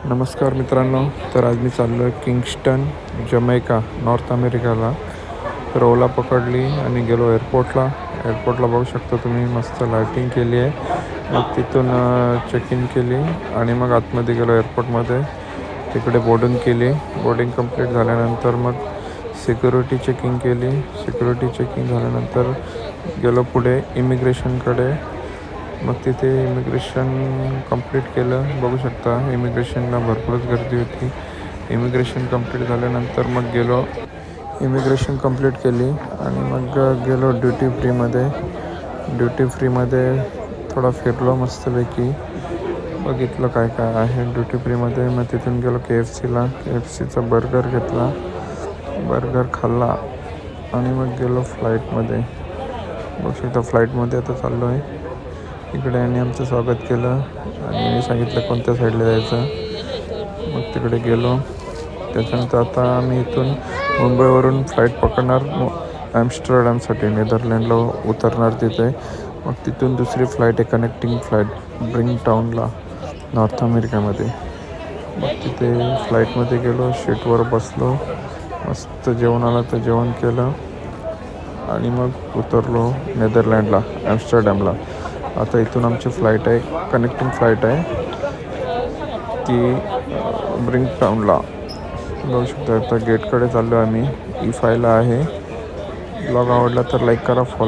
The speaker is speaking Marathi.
नमस्कार मित्रांनो. तर आज मी चाललो आहे किंगस्टन, जमैका, नॉर्थ अमेरिकाला. तर ओला पकडली आणि गेलो एअरपोर्टला बघू शकता तुम्ही, मस्त लाईटिंग केली आहे. मग तिथून चेक इन केली आणि मग आतमध्ये गेलो एअरपोर्टमध्ये. तिकडे बोर्डिंग कंप्लीट झाल्यानंतर मग सिक्युरिटी चेकिंग केली. सिक्युरिटी चेकिंग झाल्यानंतर गेलो पुढे इमिग्रेशनकडे. मग तिथे इमिग्रेशन कंप्लीट केलं. बघू शकता इमिग्रेशनला भरपूरच गर्दी होती. इमिग्रेशन कंप्लीट झाल्यानंतर मग इमिग्रेशन कंप्लीट केली आणि मग गेलो ड्युटी फ्रीमध्ये थोडा फिरलो मस्तपैकी. बघितलं काय काय आहे ड्युटी फ्रीमध्ये. मग तिथून गेलो KFCचा बर्गर घेतला, बर्गर खाल्ला आणि मग गेलो फ्लाईटमध्ये. बघू शकता फ्लाईटमध्ये आता चाललो आहे. इकडे यांनी आमचं स्वागत केलं आणि मी सांगितलं कोणत्या साईडला जायचं. मग तिकडे गेलो. त्याच्यानंतर आता आम्ही इथून मुंबईवरून फ्लाईट पकडणार ॲम्स्टरडॅमसाठी, नेदरलँडला उतरणार तिथे. मग तिथून दुसरी फ्लाईट आहे, कनेक्टिंग फ्लाईट ब्रिंगटाऊनला, नॉर्थ अमेरिकामध्ये. मग तिथे फ्लाईटमध्ये गेलो, शीटवर बसलो, मस्त जेवण आलं तर जेवण केलं आणि मग उतरलो नेदरलँडला, ॲम्स्टरडॅमला. आता इथून आमची फ्लाईट आहे, कनेक्टिंग फ्लाईट आहे ती ब्रिंगटाऊनला. बघू शकता आता गेटकडे चाललो आम्ही. E5ला आहे. ब्लॉग आवडला तर लाईक करा, फॉलो